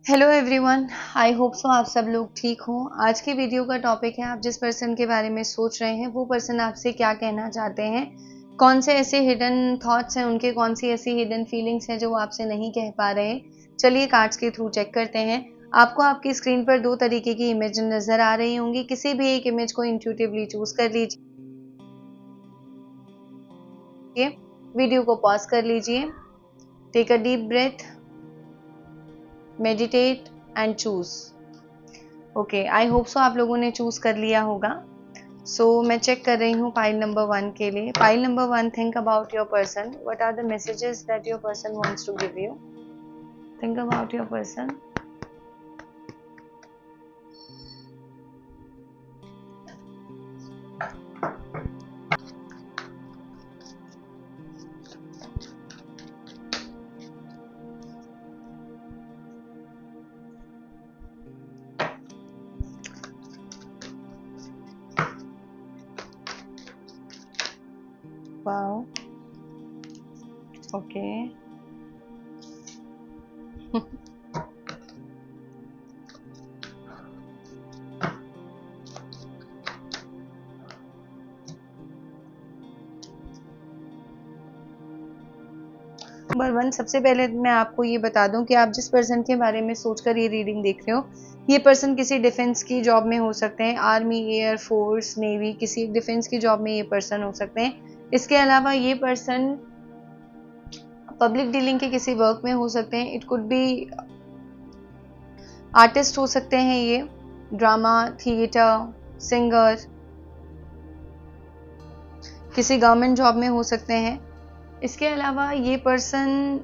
Hello everyone, आई hope so आप सब लोग ठीक हों। आज की वीडियो का टॉपिक है, आप जिस पर्सन के बारे में सोच रहे हैं वो पर्सन आपसे क्या कहना चाहते हैं, कौन से ऐसे हिडन थॉट्स हैं उनके, कौन सी ऐसी हिडन फीलिंग्स हैं जो वो आपसे नहीं कह पा रहे। चलिए कार्ड्स के थ्रू चेक करते हैं। आपको आपकी स्क्रीन पर दो तरीके की इमेज नजर आ रही होंगी, किसी भी एक इमेज को इंट्यूटिवली चूज कर लीजिए, वीडियो को पॉज कर लीजिए, take a deep breath, meditate and choose. Okay, I hope so आप लोगों ने चूज कर लिया होगा। मैं चेक कर रही हूँ पाइल नंबर 1 के लिए। Pile number 1, think about your person, what are the messages that your person wants to give you. Think about your person. Wow, okay. Number 1, सबसे पहले मैं आपको ये बता दूं कि आप जिस पर्सन के बारे में सोचकर ये रीडिंग देख रहे हो, ये पर्सन किसी डिफेंस की जॉब में हो सकते हैं, आर्मी, एयर फोर्स, नेवी, किसी डिफेंस की जॉब में ये पर्सन हो सकते हैं। इसके अलावा ये पर्सन पब्लिक डीलिंग के किसी वर्क में हो सकते हैं। इट कुड बी आर्टिस्ट हो सकते हैं, ये ड्रामा, थिएटर, सिंगर, किसी गवर्नमेंट जॉब में हो सकते हैं। इसके अलावा ये पर्सन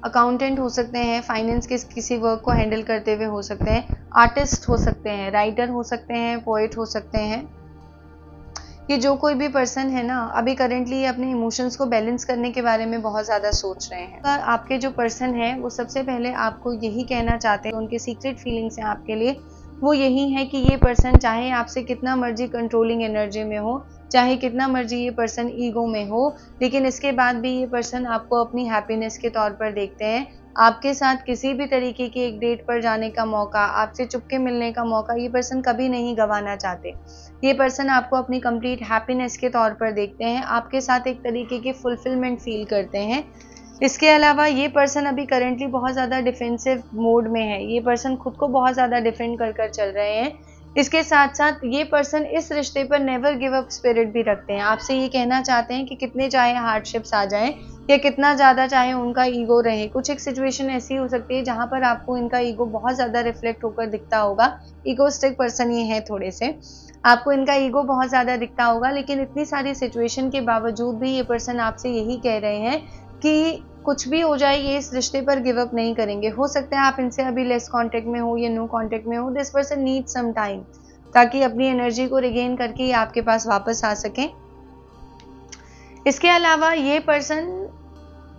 अकाउंटेंट हो सकते हैं, फाइनेंस के किसी वर्क को हैंडल करते हुए हो सकते हैं, आर्टिस्ट हो सकते हैं, राइटर हो सकते हैं, पोएट हो सकते हैं। ये जो कोई भी पर्सन है ना, अभी करेंटली अपने इमोशंस को बैलेंस करने के बारे में बहुत ज़्यादा सोच रहे हैं। आपके जो पर्सन है वो सबसे पहले आपको यही कहना चाहते हैं, उनके सीक्रेट फीलिंग्स हैं आपके लिए, वो यही है कि ये पर्सन चाहे आपसे कितना मर्जी कंट्रोलिंग एनर्जी में हो, चाहे कितना मर्जी ये पर्सन ईगो में हो, लेकिन इसके बाद भी ये पर्सन आपको अपनी हैप्पीनेस के तौर पर देखते हैं। आपके साथ किसी भी तरीके की एक डेट पर जाने का मौका, आपसे चुपके मिलने का मौका ये पर्सन कभी नहीं गंवाना चाहते। ये पर्सन आपको अपनी कंप्लीट हैप्पीनेस के तौर पर देखते हैं, आपके साथ एक तरीके की फुलफिलमेंट फील करते हैं। इसके अलावा ये पर्सन अभी करेंटली बहुत ज़्यादा डिफेंसिव मोड में है, ये पर्सन खुद को बहुत ज़्यादा डिफेंड कर कर चल रहे हैं। इसके साथ साथ ये पर्सन इस रिश्ते पर नेवर गिव अप स्पिरिट भी रखते हैं, आपसे ये कहना चाहते हैं कि कितने चाहे हार्डशिप्स आ जाएं या कितना ज़्यादा चाहे उनका ईगो रहे। कुछ एक सिचुएशन ऐसी हो सकती है जहां पर आपको इनका ईगो बहुत ज़्यादा रिफ्लेक्ट होकर दिखता होगा। ईगोस्टिक पर्सन ये है थोड़े से, आपको इनका ईगो बहुत ज़्यादा दिखता होगा, लेकिन इतनी सारी सिचुएशन के बावजूद भी ये पर्सन आपसे यही कह रहे हैं कि कुछ भी हो जाए ये इस रिश्ते पर गिव अप नहीं करेंगे। हो सकता है आप इनसे अभी लेस कांटेक्ट में हो या नो कांटेक्ट में हो, this person need some time ताकि अपनी एनर्जी को रिगेन करके ये आपके पास वापस आ सकें। इसके अलावा ये पर्सन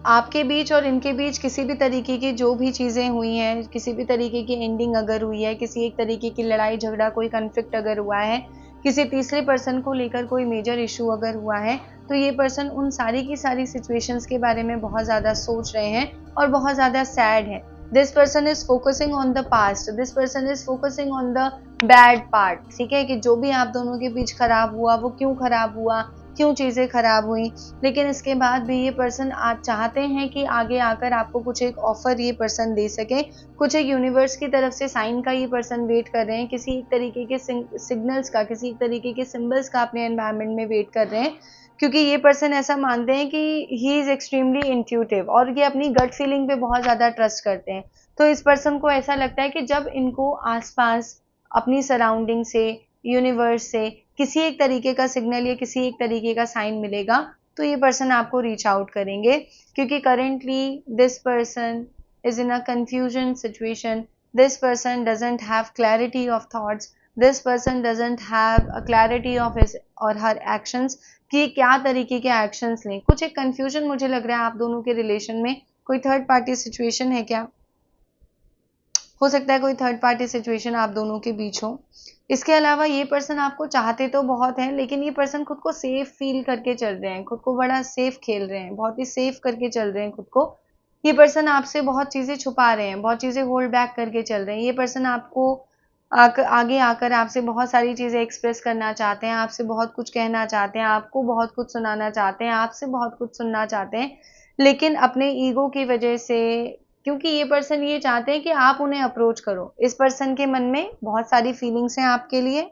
आपके बीच और इनके बीच किसी भी तरीके की जो भी चीज़ें हुई हैं, किसी भी तरीके की एंडिंग अगर हुई है, किसी एक तरीके की लड़ाई झगड़ा, कोई कन्फ्लिक्ट अगर हुआ है, किसी तीसरे पर्सन को लेकर कोई मेजर इशू अगर हुआ है, तो ये पर्सन उन सारी की सारी सिचुएशंस के बारे में बहुत ज़्यादा सोच रहे हैं और बहुत ज़्यादा सैड है। This person is focusing on the past, this person is focusing on the bad part. ठीक है कि जो भी आप दोनों के बीच खराब हुआ वो क्यों खराब हुआ, क्यों चीज़ें खराब हुई, लेकिन इसके बाद भी ये पर्सन आज चाहते हैं कि आगे आकर आपको कुछ एक ऑफर ये पर्सन दे सके, कुछ एक यूनिवर्स की तरफ से साइन का ये पर्सन वेट कर रहे हैं, किसी एक तरीके के सिग्नल्स का, किसी एक तरीके के सिंबल्स का अपने एनवायरनमेंट में वेट कर रहे हैं, क्योंकि ये पर्सन ऐसा मानते हैं कि ही इज एक्सट्रीमली इंट्यूटिव और ये अपनी गट फीलिंग पे बहुत ज़्यादा ट्रस्ट करते हैं। तो इस पर्सन को ऐसा लगता है कि जब इनको आसपास अपनी सराउंडिंग से, यूनिवर्स से किसी एक तरीके का सिग्नल या किसी एक तरीके का साइन मिलेगा, तो ये पर्सन आपको रीच आउट करेंगे, क्योंकि currently this person is in a confusion situation. This person doesn't have clarity of thoughts. This person doesn't have a clarity of his or her actions कि क्या तरीके के actions लें। कुछ एक confusion मुझे लग रहा है आप दोनों के रिलेशन में। कोई थर्ड पार्टी सिचुएशन है क्या? हो सकता है कोई थर्ड पार्टी सिचुएशन आप दोनों के बीच हो। इसके अलावा ये पर्सन आपको चाहते तो बहुत हैं, लेकिन ये पर्सन खुद को सेफ फील करके चल रहे हैं, खुद को बड़ा सेफ खेल रहे हैं, बहुत ही सेफ करके चल रहे हैं खुद को। ये पर्सन आपसे बहुत चीज़ें छुपा रहे हैं, बहुत चीज़ें होल्ड बैक करके चल रहे हैं। ये पर्सन आपको आगे आकर आपसे बहुत सारी चीज़ें एक्सप्रेस करना चाहते हैं, आपसे बहुत कुछ कहना चाहते हैं, आपको बहुत कुछ सुनाना चाहते हैं, आपसे बहुत कुछ सुनना चाहते हैं, लेकिन अपने ईगो की वजह से, क्योंकि ये पर्सन ये चाहते हैं कि आप उन्हें अप्रोच करो। इस पर्सन के मन में बहुत सारी फीलिंग्स हैं आपके लिए,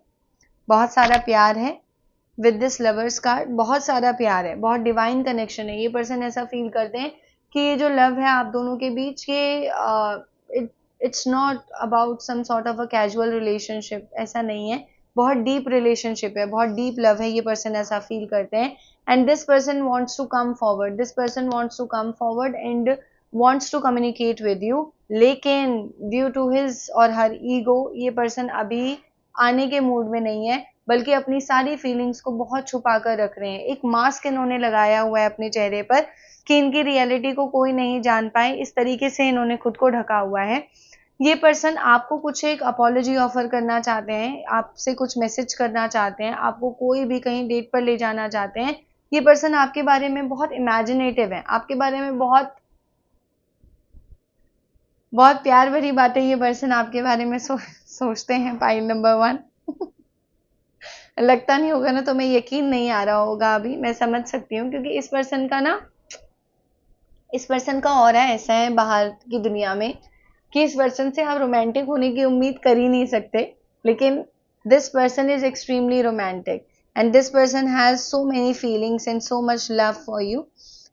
बहुत सारा प्यार है। विद दिस लवर्स कार्ड बहुत सारा प्यार है, बहुत डिवाइन कनेक्शन है। ये पर्सन ऐसा फील करते हैं कि ये जो लव है आप दोनों के बीच, ये it's not about some sort of a casual relationship, ऐसा नहीं है। बहुत डीप रिलेशनशिप है, बहुत डीप लव है, ये पर्सन ऐसा फील करते हैं। And this person wants to come forward, this person wants to come forward and wants to communicate with you, लेकिन due to his or her ego ये person अभी आने के मूड में नहीं है, बल्कि अपनी सारी फीलिंग्स को बहुत छुपा कर रख रहे हैं। एक मास्क इन्होंने लगाया हुआ है अपने चेहरे पर कि इनकी रियलिटी को कोई नहीं जान पाए, इस तरीके से इन्होंने खुद को ढका हुआ है। ये पर्सन आपको कुछ एक अपॉलॉजी ऑफर करना चाहते हैं, आपसे कुछ मैसेज करना चाहते हैं, आपको कोई भी कहीं डेट पर ले जाना चाहते हैं। ये पर्सन आपके बारे में बहुत इमेजिनेटिव है, आपके बारे में बहुत बहुत प्यार भरी बातें ये पर्सन आपके बारे में सोचते हैं। पाइल नंबर 1 लगता नहीं होगा ना, तो मैं यकीन नहीं आ रहा होगा अभी, मैं समझ सकती हूँ, क्योंकि इस पर्सन का ऑरा ऐसा है बाहर की दुनिया में कि इस पर्सन से आप रोमांटिक होने की उम्मीद कर ही नहीं सकते, लेकिन this person is extremely romantic and this person has so many feelings and so much love for you.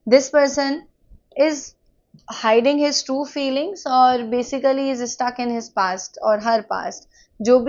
This person is hiding his true feelings और basically is stuck in his past और her past. जो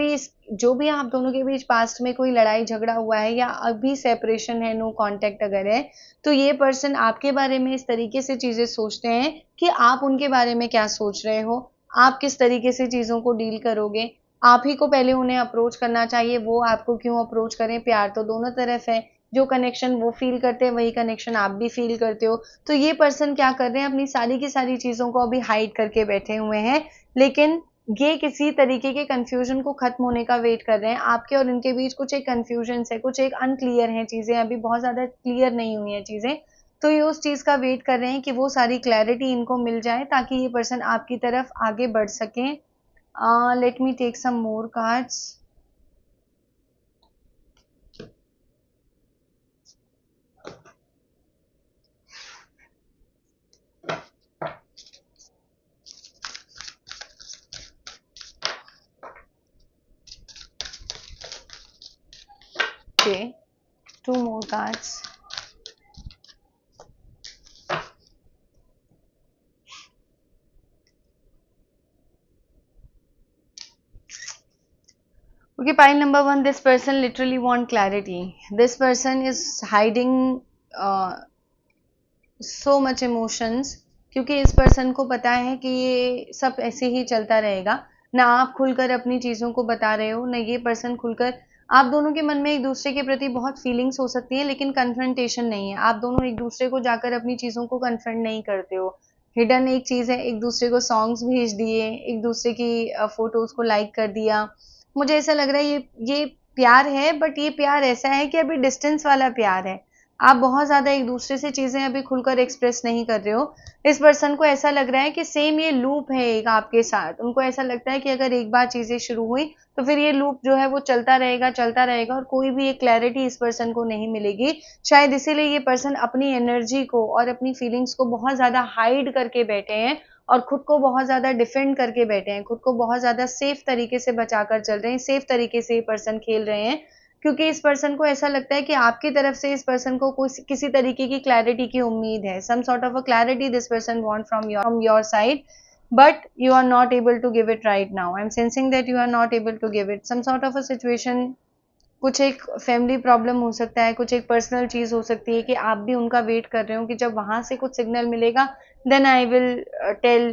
भी आप दोनों के बीच past में कोई लड़ाई झगड़ा हुआ है या अभी सेपरेशन है, नो कांटेक्ट अगर है, तो ये पर्सन आपके बारे में इस तरीके से चीजें सोचते हैं कि आप उनके बारे में क्या सोच रहे हो, आप किस तरीके से चीजों को डील करोगे। आप ही को पहले उन्हें अप्रोच करना चाहिए, वो आपको क्यों अप्रोच करें। प्यार तो दोनों तरफ है, जो कनेक्शन वो फील करते हैं वही कनेक्शन आप भी फील करते हो। तो ये पर्सन क्या कर रहे हैं, अपनी सारी की सारी चीजों को अभी हाइड करके बैठे हुए हैं, लेकिन ये किसी तरीके के कंफ्यूजन को खत्म होने का वेट कर रहे हैं। आपके और इनके बीच कुछ एक कंफ्यूजन है, कुछ एक अनक्लियर है चीजें, अभी बहुत ज्यादा क्लियर नहीं हुई हैं चीजें, तो ये उस चीज का वेट कर रहे हैं कि वो सारी क्लैरिटी इनको मिल जाए ताकि ये पर्सन आपकी तरफ आगे बढ़ सके। Let me take some more cards. Okay, 2 more cards. Okay, pile number 1, this person literally want clarity. This person is hiding so much emotions, क्योंकि इस पर्सन को पता है कि ये सब ऐसे ही चलता रहेगा। ना आप खुलकर अपनी चीज़ों को बता रहे हो, ना ये पर्सन खुलकर। आप दोनों के मन में एक दूसरे के प्रति बहुत फीलिंग्स हो सकती हैं, लेकिन कन्फ्रंटेशन नहीं है। आप दोनों एक दूसरे को जाकर अपनी चीज़ों को कन्फ्रंट नहीं करते हो। हिडन एक चीज़ है, एक दूसरे को सॉन्ग्स भेज दिए, एक दूसरे की फोटोज़ को लाइक कर दिया। मुझे ऐसा लग रहा है ये प्यार है, बट ये प्यार ऐसा है कि अभी डिस्टेंस वाला प्यार है। आप बहुत ज़्यादा एक दूसरे से चीज़ें अभी खुलकर एक्सप्रेस नहीं कर रहे हो। इस पर्सन को ऐसा लग रहा है कि सेम ये लूप है एक आपके साथ। उनको ऐसा लगता है कि अगर एक बार चीज़ें शुरू हुई तो फिर ये लूप जो है वो चलता रहेगा और कोई भी एक क्लैरिटी इस पर्सन को नहीं मिलेगी। शायद इसीलिए ये पर्सन अपनी एनर्जी को और अपनी फीलिंग्स को बहुत ज़्यादा हाइड करके बैठे हैं और खुद को बहुत ज़्यादा डिफेंड करके बैठे हैं, खुद को बहुत ज़्यादा सेफ तरीके से बचाकर चल रहे हैं, सेफ तरीके से ये पर्सन खेल रहे हैं, क्योंकि इस पर्सन को ऐसा लगता है कि आपकी तरफ से इस पर्सन को किसी तरीके की क्लैरिटी की उम्मीद है। Some sort of a clarity this person want from your side, but you are not able to give it right now. I'm sensing that you are not able to give it. Some sort of a situation, कुछ एक family problem हो सकता है, कुछ एक personal चीज़ हो सकती है कि आप भी उनका वेट कर रहे हो कि जब वहाँ से कुछ सिग्नल मिलेगा then I will tell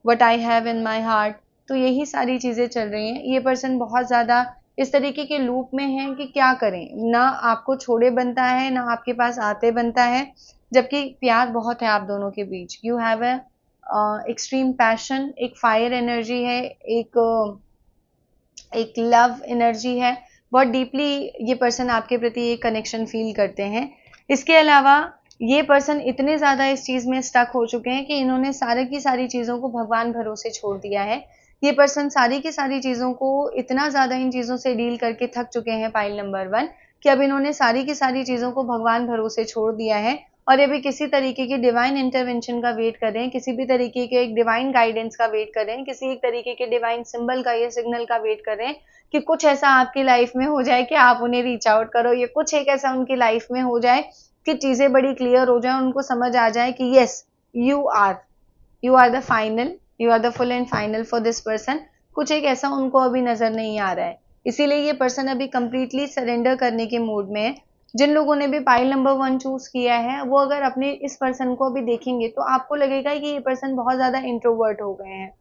what I have in my heart. तो यही सारी चीज़ें चल रही हैं। ये पर्सन बहुत ज़्यादा इस तरीके के लूप में है कि क्या करें, ना आपको छोड़े बनता है, ना आपके पास आते बनता है, जबकि प्यार बहुत है आप दोनों के बीच। You have a extreme passion, एक फायर एनर्जी है, एक लव एनर्जी है, बहुत डीपली ये पर्सन आपके प्रति एक कनेक्शन फील करते हैं। इसके अलावा ये पर्सन इतने ज़्यादा इस चीज़ में स्टक हो चुके हैं कि इन्होंने सारी की सारी चीज़ों को भगवान भरोसे छोड़ दिया है। ये पर्सन सारी की सारी चीज़ों को इतना ज़्यादा इन चीज़ों से डील करके थक चुके हैं पाइल नंबर 1 कि अब इन्होंने सारी की सारी चीज़ों को भगवान भरोसे छोड़ दिया है और अभी किसी तरीके की डिवाइन इंटरवेंशन का वेट कर रहे हैं, किसी भी तरीके के एक डिवाइन गाइडेंस का वेट कर रहे हैं, किसी एक तरीके के डिवाइन सिंबल का या सिग्नल का वेट कर रहे हैं कि कुछ ऐसा आपकी लाइफ में हो जाए कि आप उन्हें रीच आउट करो, या कुछ एक ऐसा उनकी लाइफ में हो जाए कि चीज़ें बड़ी क्लियर हो जाए, उनको समझ आ जाए कि yes, you are the final, you are the full and final for this person. कुछ एक ऐसा उनको अभी नज़र नहीं आ रहा है, इसीलिए ये पर्सन अभी कंप्लीटली सरेंडर करने के मूड में है। जिन लोगों ने भी पाइल नंबर 1 चूज़ किया है, वो अगर अपने इस पर्सन को अभी देखेंगे तो आपको लगेगा कि ये पर्सन बहुत ज़्यादा इंट्रोवर्ट हो गए हैं।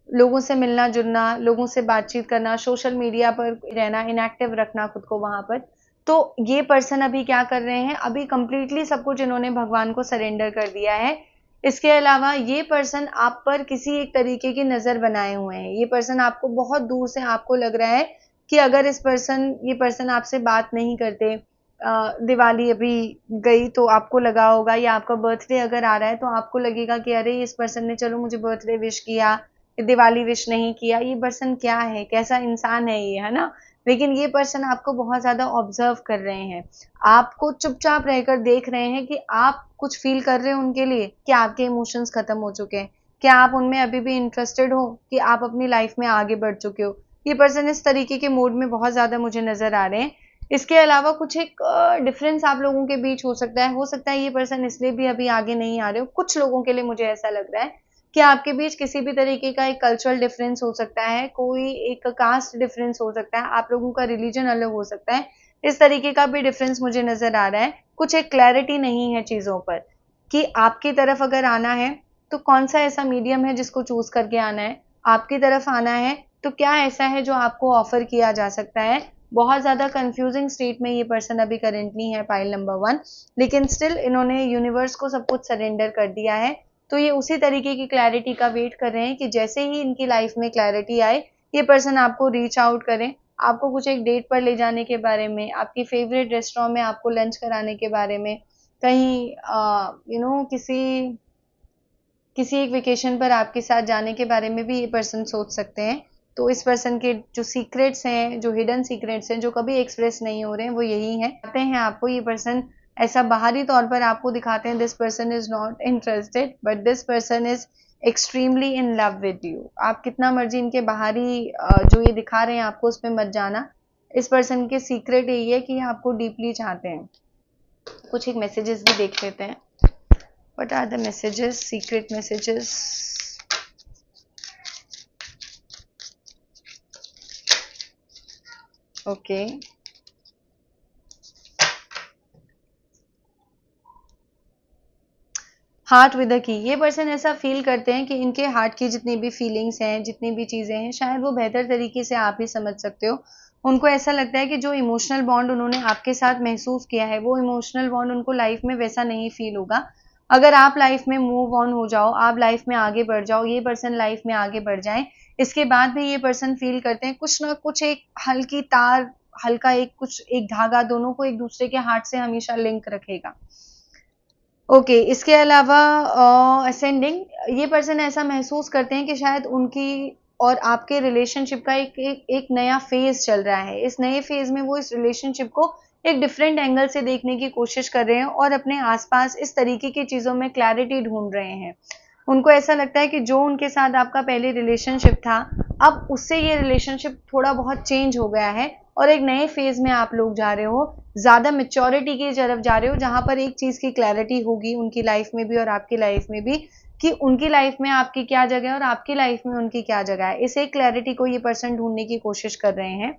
लोगों से मिलना-जुलना, लोगों से बातचीत करना, सोशल मीडिया पर रहना, इनएक्टिव रखना खुद को वहाँ पर। तो ये पर्सन अभी क्या कर रहे हैं, अभी कंप्लीटली सब कुछ इन्होंने भगवान को सरेंडर कर दिया है। इसके अलावा ये पर्सन आप पर किसी एक तरीके की नज़र बनाए हुए हैं। ये पर्सन आपको बहुत दूर से, आपको लग रहा है कि अगर ये पर्सन आपसे बात नहीं करते, दिवाली अभी गई तो आपको लगा होगा, या आपका बर्थडे अगर आ रहा है तो आपको लगेगा कि अरे इस पर्सन ने चलो मुझे बर्थडे विश किया, दिवाली विश नहीं किया, ये पर्सन क्या है, कैसा इंसान है ये, है ना? लेकिन ये पर्सन आपको बहुत ज़्यादा ऑब्जर्व कर रहे हैं। आपको चुपचाप रहकर देख रहे हैं कि आप कुछ फ़ील कर रहे हो उनके लिए, क्या आपके इमोशंस ख़त्म हो चुके हैं? क्या आप उनमें अभी भी इंटरेस्टेड हो कि आप अपनी लाइफ़ में आगे बढ़ चुके हो? ये पर्सन इस तरीके के मूड में बहुत ज़्यादा मुझे नज़र आ रहे हैं। इसके अलावा कुछ एक डिफ़रेंस आप लोगों के बीच हो सकता है ये पर्सन इसलिए भी अभी आगे नहीं आ रहे हो। कुछ लोगों के लिए मुझे ऐसा लग रहा है कि आपके बीच किसी भी तरीके का एक कल्चरल डिफ़रेंस हो सकता है, कोई एक कास्ट डिफ़रेंस हो सकता है, आप लोगों का रिलीजन अलग हो सकता है। इस तरीके का भी डिफ़रेंस मुझे नज़र आ रहा है। कुछ एक क्लैरिटी नहीं है चीज़ों पर कि आपकी तरफ अगर आना है, तो कौन-सा ऐसा मीडियम है जिसको चूज़ करके आना है? आपकी तरफ आना है, तो क्या ऐसा है जो आपको ऑफ़र किया जा सकता है? बहुत ज़्यादा कन्फ्यूज़िंग स्टेट में ये पर्सन अभी करंटली है पाइल नंबर 1, लेकिन स्टिल इन्होंने यूनिवर्स को सब कुछ सरेंडर कर दिया है। तो ये उसी तरीके की क्लैरिटी का वेट कर रहे हैं कि जैसे ही इनकी लाइफ में क्लैरिटी आए, ये पर्सन आपको रीच आउट करें, आपको कुछ एक डेट पर ले जाने के बारे में, आपकी फ़ेवरेट रेस्टोरेंट में आपको लंच कराने के बारे में, कहीं किसी एक वेकेशन पर आपके साथ जाने के बारे में भी ये पर्सन सोच सकते हैं। तो इस पर्सन के जो सीक्रेट्स हैं, जो हिडन सीक्रेट्स हैं, जो कभी एक्सप्रेस नहीं हो रहे हैं, वो यही हैं। कहते हैं आपको ये पर्सन ऐसा बाहरी तौर पर आपको दिखाते हैं, this person is not interested but this person is extremely in love with you. आप कितना मर्ज़ी इनके बाहरी जो ये दिखा रहे हैं आपको उस पे मत जाना। इस पर्सन के सीक्रेट यही है कि ये आपको डीपली चाहते हैं। कुछ एक मैसेजेस भी देख लेते हैं। What are the messages, secret messages? Okay. Heart with the key. ये पर्सन ऐसा फील करते हैं कि इनके हार्ट की जितनी भी फीलिंग्स हैं, जितनी भी चीज़ें हैं, शायद वो बेहतर तरीके से आप ही समझ सकते हो। उनको ऐसा लगता है कि जो इमोशनल बॉन्ड उन्होंने आपके साथ महसूस किया है, वो इमोशनल बॉन्ड उनको लाइफ में वैसा नहीं फील होगा। अगर आप लाइफ में मूव ऑन हो जाओ, आप लाइफ में आगे बढ़ जाओ, ये पर्सन लाइफ में आगे बढ़ जाए, इसके बाद भी ये पर्सन फील करते हैं कुछ ना कुछ एक हल्की तार, हल्का एक धागा दोनों को एक दूसरे के हार्ट से हमेशा लिंक रखेगा। ओके, इसके अलावा असेंडिंग, ये पर्सन ऐसा महसूस करते हैं कि शायद उनकी और आपके रिलेशनशिप का एक नया फेज़ चल रहा है। इस नए फेज़ में वो इस रिलेशनशिप को एक डिफरेंट एंगल से देखने की कोशिश कर रहे हैं और अपने आस-पास इस तरीके की चीज़ों में क्लैरिटी ढूँढ रहे हैं। उनको ऐसा लगता है कि जो उनके साथ आपका पहले रिलेशनशिप था, अब उससे ये रिलेशनशिप थोड़ा बहुत चेंज हो गया है और एक नए फेज़ में आप लोग जा रहे हो, ज़्यादा मैच्योरिटी की तरफ जा रहे हो, जहाँ पर एक चीज़ की क्लैरिटी होगी उनकी लाइफ में भी और आपकी लाइफ में भी कि उनकी लाइफ में आपकी क्या जगह है और आपकी लाइफ में उनकी क्या जगह है। इस एक क्लैरिटी को ये पर्सन ढूँढने की कोशिश कर रहे हैं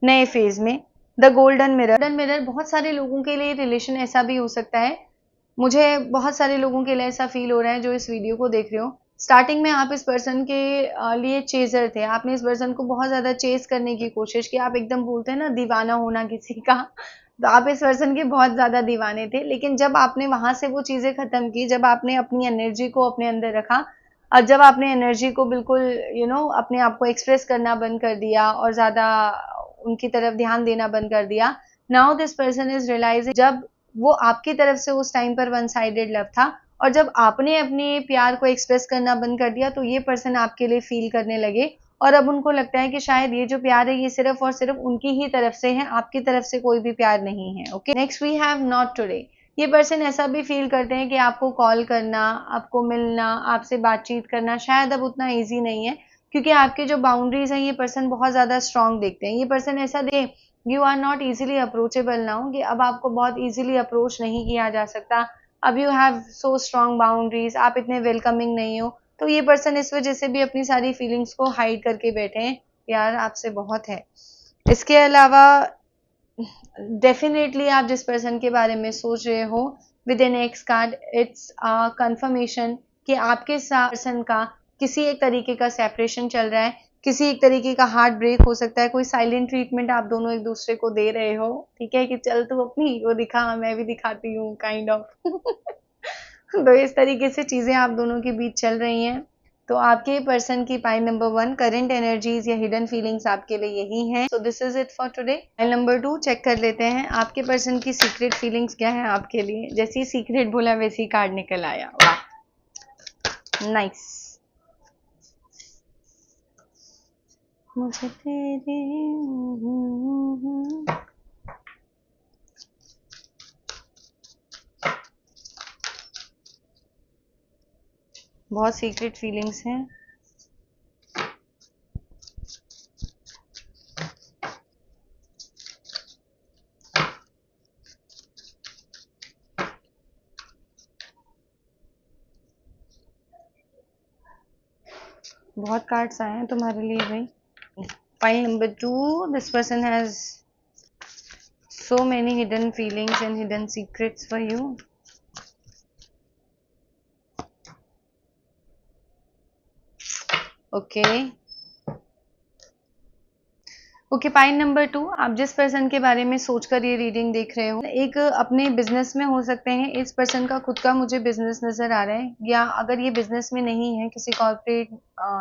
नए फेज़ में। द गोल्डन मिरर बहुत सारे लोगों के लिए रिलेशन ऐसा भी हो सकता है। मुझे बहुत सारे लोगों के लिए ऐसा फ़ील हो रहा है जो इस वीडियो को देख रहे हो। स्टार्टिंग में आप इस पर्सन के लिए चेज़र थे। आपने इस पर्सन को बहुत ज़्यादा चेज़ करने की कोशिश की। आप एकदम बोलते हैं ना दीवाना होना किसी का, तो आप इस पर्सन के बहुत ज़्यादा दीवाने थे। लेकिन जब आपने वहाँ से वो चीज़ें ख़त्म की, जब आपने अपनी एनर्जी को अपने अंदर रखा और जब आपने एनर्जी को बिल्कुल अपने आप को एक्सप्रेस करना बंद कर दिया और ज़्यादा उनकी तरफ ध्यान देना बंद कर दिया, नाउ दिस पर्सन इज़ रियलाइज़िंग जब वो आपकी तरफ से उस टाइम पर वन साइडेड लव था, और जब आपने अपने प्यार को एक्सप्रेस करना बंद कर दिया तो ये पर्सन आपके लिए फील करने लगे, और अब उनको लगता है कि शायद ये जो प्यार है ये सिर्फ और सिर्फ उनकी ही तरफ से है, आपकी तरफ से कोई भी प्यार नहीं है। Okay, next we have not today. ये पर्सन ऐसा भी फील करते हैं कि आपको कॉल करना, आपको मिलना, आपसे बातचीत करना शायद अब उतना ईजी नहीं है, क्योंकि आपके जो बाउंड्रीज हैं ये पर्सन बहुत ज़्यादा स्ट्रांग देखते हैं। ये पर्सन ऐसा देखे you are not easily approachable now, कि अब आपको बहुत इजीली अप्रोच नहीं किया जा सकता, अब you have so strong boundaries, आप इतने वेलकमिंग नहीं हो। तो ये पर्सन इस वजह से भी अपनी सारी फीलिंग्स को हाइड करके बैठे हैं, प्यार आपसे बहुत है। इसके अलावा डेफिनेटली आप जिस पर्सन के बारे में सोच रहे हो, with in next card it's confirmation कि आपके साथ पर्सन का किसी एक तरीके का सेपरेशन चल रहा है, किसी एक तरीके का हार्ट ब्रेक हो सकता है, कोई साइलेंट ट्रीटमेंट आप दोनों एक दूसरे को दे रहे हो, ठीक है, कि चल तू अपनी वो दिखा मैं भी दिखाती हूँ काइंड ऑफ तो इस तरीके से चीजें आप दोनों के बीच चल रही हैं। तो आपके पर्सन की पाइल नंबर 1 करंट एनर्जीज या हिडन फीलिंग्स आपके लिए यही हैं। So this is it for today. Pile number 2 check कर लेते हैं आपके पर्सन की सीक्रेट फीलिंग्स क्या है आपके लिए। जैसे ही सीक्रेट बोला वैसे ही कार्ड निकल आया, वाह नाइस। मुझे तेरे बहुत सीक्रेट फीलिंग्स हैं। बहुत कार्ड्स आए हैं तुम्हारे लिए भाई। File number 2 this person has so many hidden feelings and hidden secrets for you. Okay pile number 2 आप जिस पर्सन के बारे में सोचकर ये रीडिंग देख रहे हो, एक अपने बिजनेस में हो सकते हैं। इस पर्सन का खुद का मुझे बिजनेस नजर आ रहा है, या अगर ये बिजनेस में नहीं है किसी कॉर्पोरेट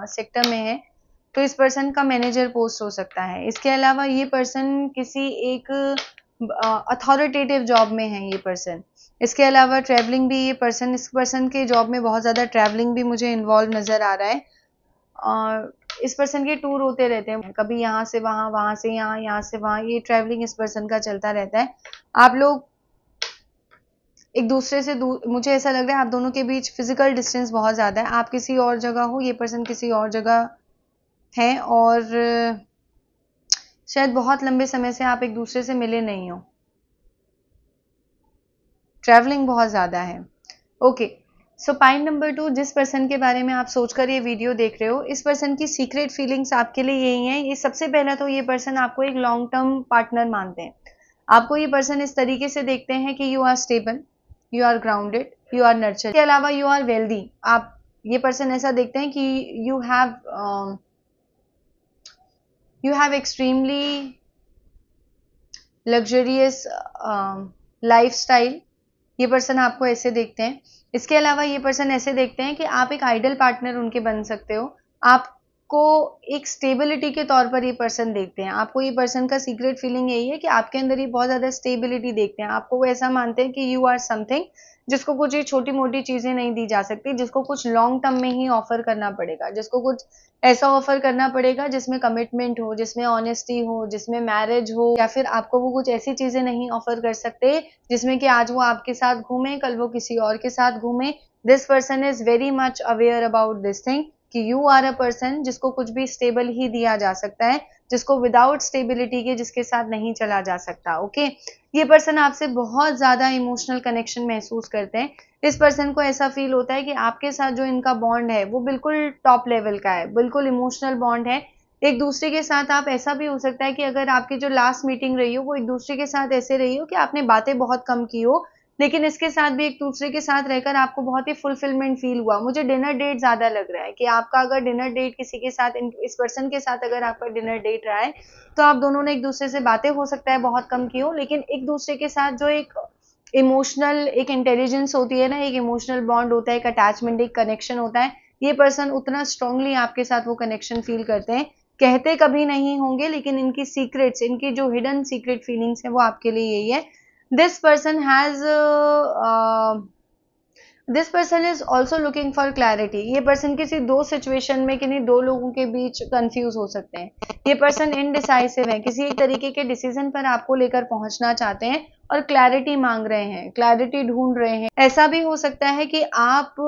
सेक्टर में है तो इस पर्सन का मैनेजर पोस्ट हो सकता है। इसके अलावा ये पर्सन किसी एक अथॉरिटेटिव जॉब में है ये पर्सन। इसके अलावा ट्रैवलिंग भी ये पर्सन, इस पर्सन के जॉब में बहुत ज़्यादा ट्रैवलिंग भी मुझे इन्वॉल्व नज़र आ रहा है, और इस पर्सन के टूर होते रहते हैं, कभी यहाँ से वहाँ, वहाँ से यहाँ, यहाँ से वहाँ, ये ट्रैवलिंग इस पर्सन का चलता रहता है। आप लोग एक दूसरे से दूर, मुझे ऐसा लग रहा है आप दोनों के बीच फिजिकल डिस्टेंस बहुत ज़्यादा है। आप किसी और जगह हो, ये पर्सन किसी और जगह है, और शायद बहुत लंबे समय से आप एक दूसरे से मिले नहीं हो। ट्रैवलिंग बहुत ज़्यादा है। ओके सो पाइल नंबर 2 जिस पर्सन के बारे में आप सोचकर ये वीडियो देख रहे हो, इस पर्सन की सीक्रेट फीलिंग्स आपके लिए यही हैं। ये सबसे पहला तो ये पर्सन आपको एक लॉन्ग टर्म पार्टनर मानते हैं। आपको ये पर्सन इस तरीके से देखते हैं कि you are stable, you are grounded, you are nurture, इसके अलावा यू आर वेल्दी। आप ये पर्सन ऐसा देखते हैं कि you have extremely luxurious lifestyle. ये पर्सन आपको ऐसे देखते हैं। इसके अलावा ये पर्सन ऐसे देखते हैं कि आप एक आइडल पार्टनर उनके बन सकते हो। आपको एक स्टेबिलिटी के तौर पर ये पर्सन देखते हैं। आपको ये पर्सन का सीक्रेट फीलिंग यही है कि आपके अंदर ये बहुत ज़्यादा स्टेबिलिटी देखते हैं। आपको वो ऐसा मानते हैं कि यू आर समथिंग जिसको कुछ ये छोटी मोटी चीज़ें नहीं दी जा सकती, जिसको कुछ लॉन्ग टर्म में ही ऑफर करना पड़ेगा, जिसको कुछ ऐसा ऑफर करना पड़ेगा जिसमें कमिटमेंट हो, जिसमें ऑनेस्टी हो, जिसमें मैरिज हो, या फिर आपको वो कुछ ऐसी चीज़ें नहीं ऑफर कर सकते जिसमें कि आज वो आपके साथ घूमे, कल वो किसी और के साथ घूमे। This person is very much aware about this thing कि यू आर अ पर्सन जिसको कुछ भी स्टेबल ही दिया जा सकता है, जिसको विदाउट स्टेबिलिटी के जिसके साथ नहीं चला जा सकता। ओके ये पर्सन आपसे बहुत ज़्यादा इमोशनल कनेक्शन महसूस करते हैं। इस पर्सन को ऐसा फील होता है कि आपके साथ जो इनका बॉन्ड है वो बिल्कुल टॉप लेवल का है, बिल्कुल इमोशनल बॉन्ड है। एक दूसरे के साथ आप, ऐसा भी हो सकता है कि अगर आपकी जो लास्ट मीटिंग रही हो वो एक दूसरे के साथ ऐसे रही हो कि आपने बातें बहुत कम की हो, लेकिन इसके साथ भी एक दूसरे के साथ रहकर आपको बहुत ही फुलफिलमेंट फील हुआ। मुझे डिनर डेट ज़्यादा लग रहा है कि आपका अगर डिनर डेट किसी के साथ, इस पर्सन के साथ अगर आपका डिनर डेट रहा है तो आप दोनों ने एक दूसरे से बातें हो सकता है बहुत कम की हो, लेकिन एक दूसरे के साथ जो एक इमोशनल, एक इंटेलिजेंस होती है ना, एक इमोशनल बॉन्ड होता है, एक अटैचमेंट, एक कनेक्शन होता है, ये पर्सन उतना स्ट्रांगली आपके साथ वो कनेक्शन फील करते हैं। कहते कभी नहीं होंगे, लेकिन इनकी सीक्रेट्स, इनकी जो हिडन सीक्रेट फीलिंग्स है वो आपके लिए यही है। This person has this person is also looking for clarity. ये पर्सन किसी दो सिचुएशन में, किन्हीं दो लोगों के बीच कंफ्यूज हो सकते हैं। ये पर्सन इनडिसाइसिव है, किसी एक तरीके के डिसीजन पर आपको लेकर पहुंचना चाहते हैं और क्लैरिटी मांग रहे हैं, क्लैरिटी ढूंढ रहे हैं। ऐसा भी हो सकता है कि आप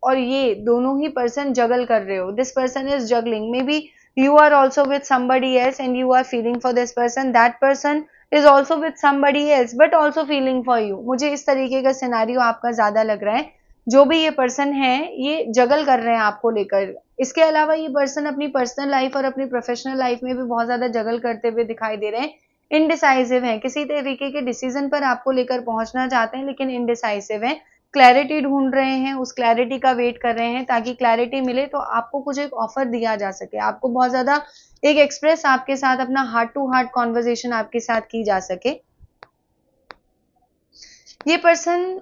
और ये दोनों ही पर्सन जगल कर रहे हो। This person is juggling, may be you are also with somebody else and you are feeling for this person, that person is also with somebody else but also feeling for you। मुझे इस तरीके का scenario आपका ज्यादा लग रहा है। जो भी ये पर्सन है ये जगल कर रहे हैं आपको लेकर। इसके अलावा ये पर्सन अपनी पर्सनल लाइफ और अपनी प्रोफेशनल लाइफ में भी बहुत ज्यादा जगल करते हुए दिखाई दे रहे हैं। इनडिसाइसिव है, किसी तरीके के डिसीजन पर आपको लेकर पहुंचना चाहते हैं लेकिन इनडिसाइसिव है। क्लैरिटी ढूंढ रहे हैं, उस क्लैरिटी का वेट कर रहे हैं ताकि क्लैरिटी मिले तो आपको कुछ एक ऑफर दिया जा सके, आपको बहुत ज्यादा एक एक्सप्रेस आपके साथ अपना हार्ट टू हार्ट कॉन्वर्जेशन आपके साथ की जा सके। ये पर्सन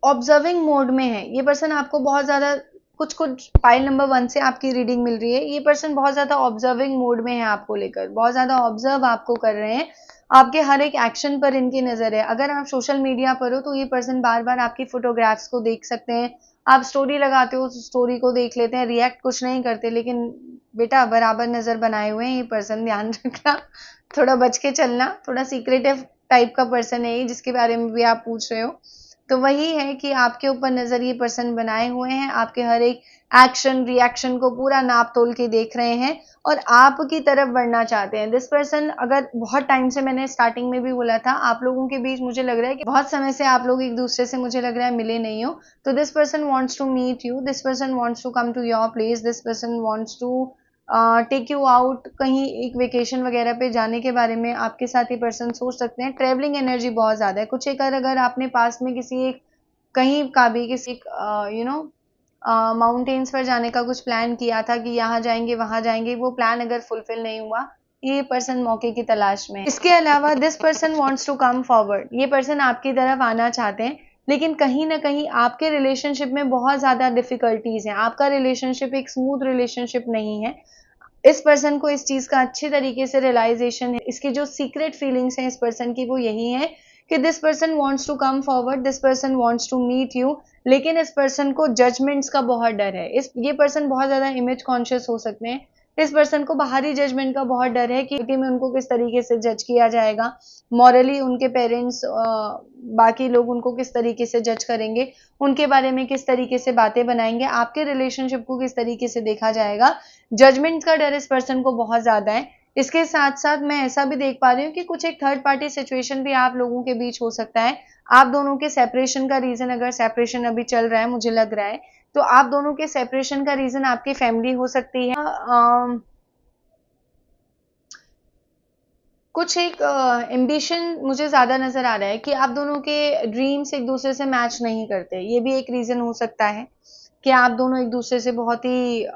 ऑब्जर्विंग मोड में है। ये पर्सन आपको बहुत ज्यादा कुछ कुछ पाइल नंबर 1 से आपकी रीडिंग मिल रही है। ये पर्सन बहुत ज्यादा ऑब्जर्विंग मोड में है, आपको लेकर बहुत ज्यादा ऑब्जर्व आपको कर रहे हैं। आपके हर एक एक्शन पर इनकी नजर है। अगर आप सोशल मीडिया पर हो तो ये पर्सन बार बार आपकी फोटोग्राफ्स को देख सकते हैं। आप स्टोरी लगाते हो, स्टोरी को देख लेते हैं, रिएक्ट कुछ नहीं करते, लेकिन बेटा बराबर नजर बनाए हुए हैं ये पर्सन, ध्यान रखना, थोड़ा बच के चलना। थोड़ा सीक्रेटिव टाइप का पर्सन है ये, जिसके बारे में भी आप पूछ रहे हो। तो वही है कि आपके ऊपर नजर ये पर्सन बनाए हुए हैं, आपके हर एक एक्शन रिएक्शन को पूरा नाप तोल के देख रहे हैं और आपकी तरफ बढ़ना चाहते हैं। दिस पर्सन, अगर बहुत टाइम से, मैंने स्टार्टिंग में भी बोला था, आप लोगों के बीच मुझे लग रहा है कि बहुत समय से आप लोग एक दूसरे से, मुझे लग रहा है, मिले नहीं हो। तो this person wants to meet you, this person wants to come to your place, this person wants to take you out, कहीं एक वेकेशन वगैरह पे जाने के बारे में आपके साथ ही पर्सन सोच सकते हैं। ट्रेवलिंग एनर्जी बहुत ज्यादा है। कुछ एक अगर आपने पास में किसी एक कहीं का भी किसी माउंटेन्स पर जाने का कुछ प्लान किया था कि यहाँ जाएंगे वहां जाएंगे, वो प्लान अगर फुलफिल नहीं हुआ, ये पर्सन मौके की तलाश में है। इसके अलावा this person wants to come forward, ये पर्सन आपकी तरफ आना चाहते हैं लेकिन कहीं ना कहीं आपके रिलेशनशिप में बहुत ज्यादा डिफिकल्टीज हैं। आपका रिलेशनशिप एक स्मूथ रिलेशनशिप नहीं है। इस पर्सन को इस चीज का अच्छे तरीके से रियलाइजेशन है। इसकी जो सीक्रेट फीलिंग्स हैं इस पर्सन की वो यही है कि this person wants to come forward, this person wants to meet you, लेकिन इस पर्सन को जजमेंट्स का बहुत डर है। ये पर्सन बहुत ज्यादा इमेज कॉन्शियस हो सकते हैं। इस पर्सन को बाहरी जजमेंट का बहुत डर है कि में उनको किस तरीके से जज किया जाएगा, मॉरली उनके पेरेंट्स, बाकी लोग उनको किस तरीके से जज करेंगे, उनके बारे में किस तरीके से बातें बनाएंगे, आपके रिलेशनशिप को किस तरीके से देखा जाएगा। जजमेंट का डर इस पर्सन को बहुत ज्यादा है। इसके साथ साथ मैं ऐसा भी देख पा रही हूँ कि कुछ एक थर्ड पार्टी सिचुएशन भी आप लोगों के बीच हो सकता है। आप दोनों के सेपरेशन का रीजन, अगर सेपरेशन अभी चल रहा है, मुझे लग रहा है, तो आप दोनों के सेपरेशन का रीजन आपकी फैमिली हो सकती है। कुछ एक एम्बिशन मुझे ज्यादा नजर आ रहा है कि आप दोनों के ड्रीम्स एक दूसरे से मैच नहीं करते। ये भी एक रीजन हो सकता है कि आप दोनों एक दूसरे से बहुत ही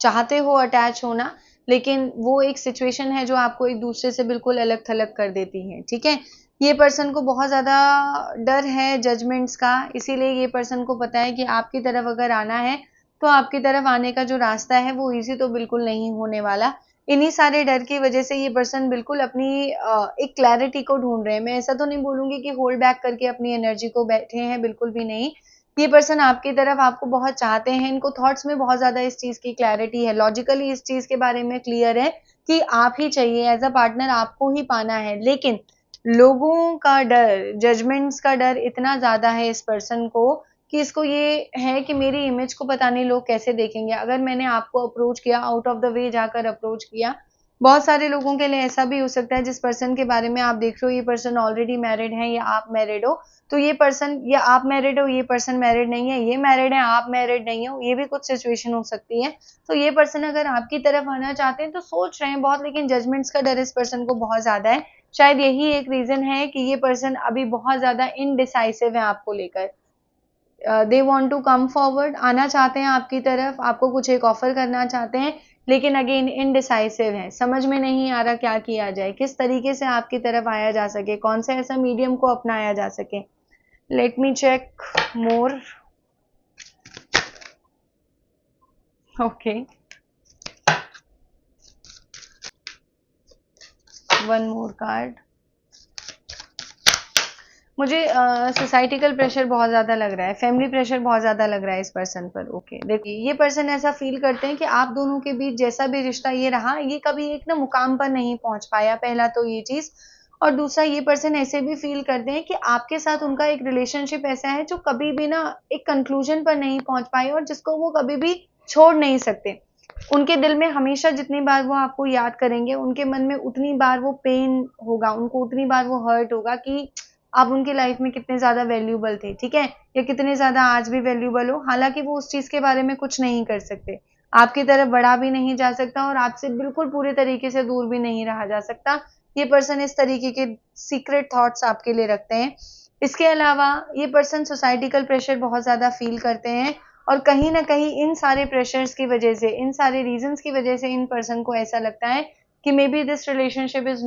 चाहते हो अटैच होना, लेकिन वो एक सिचुएशन है जो आपको एक दूसरे से बिल्कुल अलग थलग कर देती है। ठीक है, ये पर्सन को बहुत ज्यादा डर है जजमेंट्स का, इसीलिए ये पर्सन को पता है कि आपकी तरफ अगर आना है तो आपकी तरफ आने का जो रास्ता है वो इजी तो बिल्कुल नहीं होने वाला। इन्हीं सारे डर की वजह से ये पर्सन बिल्कुल अपनी एक क्लैरिटी को ढूंढ रहे हैं। मैं ऐसा तो नहीं बोलूंगी कि होल्ड बैक करके अपनी एनर्जी को बैठे हैं, बिल्कुल भी नहीं। ये पर्सन आपकी तरफ आपको बहुत चाहते हैं, इनको थॉट्स में बहुत ज्यादा इस चीज की क्लैरिटी है, लॉजिकली इस चीज के बारे में क्लियर है कि आप ही चाहिए, एज अ पार्टनर आपको ही पाना है। लेकिन लोगों का डर, जजमेंट्स का डर इतना ज्यादा है इस पर्सन को कि इसको ये है कि मेरी इमेज को पता नहीं लोग कैसे देखेंगे। अगर मैंने आपको अप्रोच किया, आउट ऑफ द वे जाकर अप्रोच किया, बहुत सारे लोगों के लिए ऐसा भी हो सकता है जिस पर्सन के बारे में आप देख रहे हो ये पर्सन ऑलरेडी मैरिड है या आप मैरिड हो, तो ये पर्सन, या आप मैरिड हो ये पर्सन मैरिड नहीं है, ये मैरिड है आप मैरिड नहीं हो, ये भी कुछ सिचुएशन हो सकती है। तो ये पर्सन अगर आपकी तरफ आना चाहते हैं तो सोच रहे हैं बहुत, लेकिन जजमेंट्स का डर इस पर्सन को बहुत ज्यादा है। शायद यही एक रीजन है कि ये पर्सन अभी बहुत ज्यादा इनडिसाइसिव है आपको लेकर। They want to come forward, आना चाहते हैं आपकी तरफ, आपको कुछ एक ऑफर करना चाहते हैं, लेकिन अगेन इनडिसाइसिव है, समझ में नहीं आ रहा क्या किया जाए, किस तरीके से आपकी तरफ आया जा सके, कौन सा ऐसा मीडियम को अपनाया जा सके। Let me check more. Okay, one more card. मुझे सोसाइटिकल प्रेशर बहुत ज़्यादा लग रहा है, फैमिली प्रेशर बहुत ज़्यादा लग रहा है इस पर्सन पर। ओके, देखिए ये पर्सन ऐसा फील करते हैं कि आप दोनों के बीच जैसा भी रिश्ता ये रहा, ये कभी एक ना मुकाम पर नहीं पहुंच पाया, पहला तो ये चीज़। और दूसरा, ये पर्सन ऐसे भी फील करते हैं कि आपके साथ उनका एक रिलेशनशिप ऐसा है जो कभी भी ना एक कंक्लूजन पर नहीं पहुंच पाए और जिसको वो कभी भी छोड़ नहीं सकते। उनके दिल में हमेशा जितनी बार वो आपको याद करेंगे, उनके मन में उतनी बार वो पेन होगा, उनको उतनी बार वो हर्ट होगा कि आप उनकी लाइफ में कितने ज़्यादा वैल्यूएबल थे, ठीक है? या कितने ज़्यादा आज भी वैल्यूएबल हो, हालाँकि वो उस चीज़ के बारे में कुछ नहीं कर सकते। आपकी तरफ बढ़ा भी नहीं जा सकता और आपसे बिल्कुल पूरे तरीके से दूर भी नहीं रहा जा सकता। ये पर्सन इस तरीके के सीक्रेट थॉट्स आपके लिए रखते हैं। इसके अलावा ये पर्सन सोसाइटिकल प्रेशर बहुत ज़्यादा फ़ील करते हैं और कहीं न कहीं इन सारे प्रेशर्स की वजह से, इन सारे रीज़न्स की वजह से इन पर्सन को ऐसा लगता है कि may be this relationship is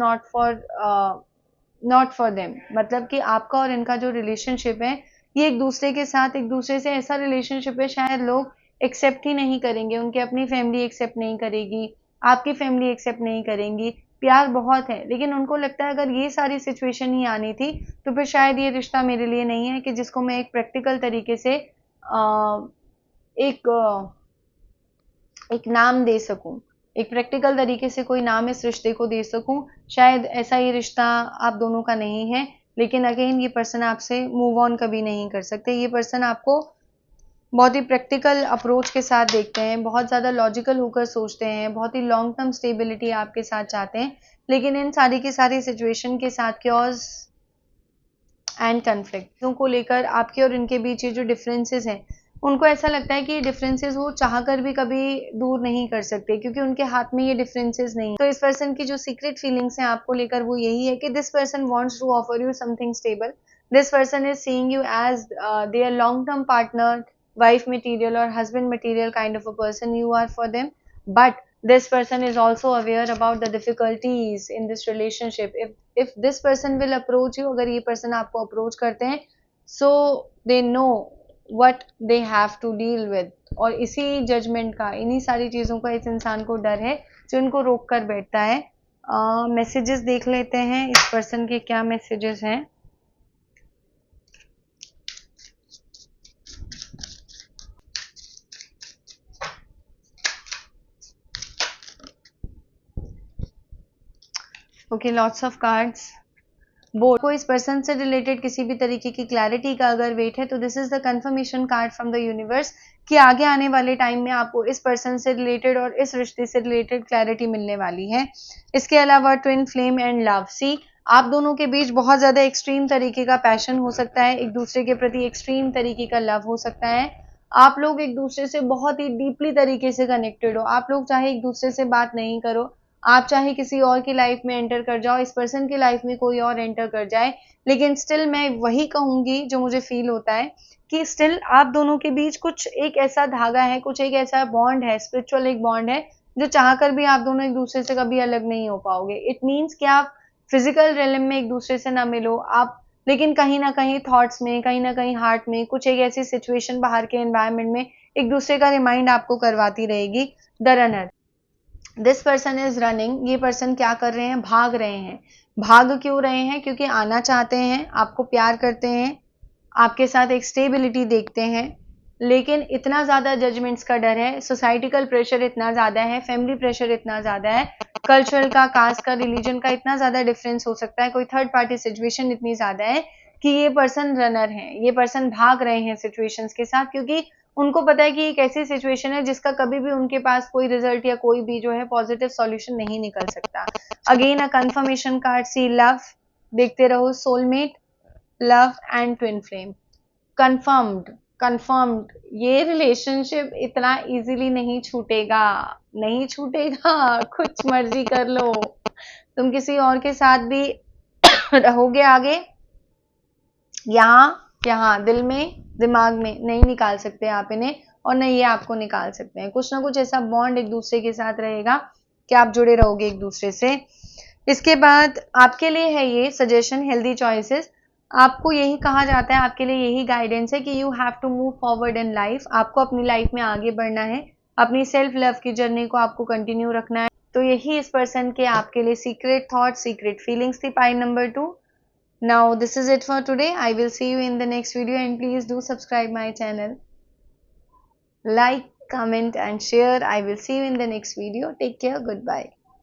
not for them. मतलब कि आपका और इनका जो रिलेशनशिप है, ये एक दूसरे के साथ, एक दूसरे से ऐसा रिलेशनशिप है शायद लोग एक्सेप्ट ही नहीं करेंगे, उनकी अपनी फैमिली एक्सेप्ट नहीं करेगी, आपकी फैमिली एक्सेप्ट नहीं करेंगी। प्यार बहुत है, लेकिन उनको लगता है अगर ये सारी सिचुएशन ही आनी थी, तो फिर शायद ये रिश्ता मेरे लिए नहीं है कि जिसको मैं एक प्रैक्टिकल तरीके से एक एक नाम दे सकूं, एक प्रैक्टिकल तरीके से कोई नाम इस रिश्ते को दे सकूं। शायद ऐसा ये रिश्ता आप दोनों का नहीं है, लेकिन अगेन ये पर्सन आपसे मूव ऑन कभी नहीं कर सकते। ये पर्सन आपको बहुत ही प्रैक्टिकल अप्रोच के साथ देखते हैं, बहुत ज़्यादा लॉजिकल होकर सोचते हैं, बहुत ही लॉन्ग टर्म स्टेबिलिटी आपके साथ चाहते हैं, लेकिन इन सारी की सारी सिचुएशन के साथ क्योस एंड कन्फ्लिक्ट को लेकर आपके और इनके बीच ये जो डिफरेंसेस हैं, उनको ऐसा लगता है कि ये डिफरेंसेस वो चाहकर भी कभी दूर नहीं कर सकते, क्योंकि उनके हाथ में ये डिफरेंसेस नहीं। तो इस पर्सन की जो सीक्रेट फीलिंग्स हैं आपको लेकर, वो यही है कि this person wants to offer you something stable. This person is seeing you as their long term partner, wife material or husband material kind of a person you are for them. But this person is also aware about the difficulties in this relationship. If this person will approach you, अगर ये person आपको approach करते हैं, so they know what they have to deal with. और इसी judgement का, इन्हीं सारी चीज़ों का इस इंसान को डर है जो इनको रोक कर बैठता है। मैसेजेस देख लेते हैं इस पर्सन के क्या मैसेजेस हैं। Okay, lots of cards. Board को इस पर्सन से रिलेटेड किसी भी तरीके की क्लैरिटी का अगर वेट है, तो this is the confirmation card from the universe कि आगे आने वाले टाइम में आपको इस पर्सन से रिलेटेड और इस रिश्ते से रिलेटेड क्लैरिटी मिलने वाली है। इसके अलावा ट्विन फ्लेम एंड लव। सी, आप दोनों के बीच बहुत ज़्यादा एक्सट्रीम तरीके का पैशन हो सकता है, एक दूसरे के प्रति एक्सट्रीम तरीके का लव हो सकता है। आप लोग एक दूसरे से बहुत ही डीपली तरीके से कनेक्टेड हो। आप लोग चाहे एक दूसरे से बात नहीं करो, आप चाहे किसी और की लाइफ में एंटर कर जाओ, इस पर्सन की लाइफ में कोई और एंटर कर जाए, लेकिन स्टिल मैं वही कहूंगी जो मुझे फील होता है कि स्टिल आप दोनों के बीच कुछ एक ऐसा धागा है, कुछ एक ऐसा बॉन्ड है, स्पिरिचुअल एक बॉन्ड है, जो चाहकर भी आप दोनों एक दूसरे से कभी अलग नहीं हो पाओगे। इट मीन्स कि आप फिजिकल रियलम में एक दूसरे से ना मिलो आप, लेकिन कहीं ना कहीं थॉट्स में, कहीं ना कहीं हार्ट में कुछ एक ऐसी सिचुएशन बाहर के एनवायरनमेंट में एक दूसरे का रिमाइंड आपको करवाती रहेगी। The runner, this person is running. ये पर्सन क्या कर रहे हैं? भाग रहे हैं। भाग क्यों रहे हैं? क्योंकि आना चाहते हैं, आपको प्यार करते हैं, आपके साथ एक स्टेबिलिटी देखते हैं, लेकिन इतना ज़्यादा जजमेंट्स का डर है, सोसाइटिकल प्रेशर इतना ज़्यादा है, फैमिली प्रेशर इतना ज़्यादा है, कल्चरल का, कास्ट का, रिलीजन का इतना ज़्यादा डिफरेंस हो सकता है, कोई थर्ड पार्टी सिचुएशन इतनी ज़्यादा है कि ये पर्सन रनर है, ये पर्सन भाग रहे हैं सिचुएशंस के साथ, क्योंकि उनको पता है कि एक ऐसी सिचुएशन है जिसका कभी भी उनके पास कोई रिजल्ट या कोई भी जो है पॉजिटिव सॉल्यूशन नहीं निकल सकता। Again a confirmation card. See, love, देखते रहो, soulmate, love and twin flame. Confirmed, confirmed, ये रिलेशनशिप इतना इजीली नहीं छूटेगा, नहीं छूटेगा। कुछ मर्जी कर लो, तुम किसी और के साथ भी रहोगे आगे, यहाँ दिल में, दिमाग में नहीं निकाल सकते आप इन्हें, और नहीं ये आपको निकाल सकते हैं। कुछ ना कुछ ऐसा बॉन्ड एक दूसरे के साथ रहेगा कि आप जुड़े रहोगे एक दूसरे से। इसके बाद आपके लिए है ये सजेशन, हेल्दी चॉइसेस। आपको यही कहा जाता है, आपके लिए यही गाइडेंस है कि you have to move forward in life. आपको अपनी लाइफ में आगे बढ़ना है, अपनी सेल्फ लव की जर्नी को आपको कंटिन्यू रखना है। तो यही इस पर्सन के आपके लिए सीक्रेट थॉट, सीक्रेट फीलिंग्स थी। पाई number 2। Now this is it for today. I will see you in the next video, and please do subscribe my channel. Like, comment and share. I will see you in the next video. Take care. Goodbye.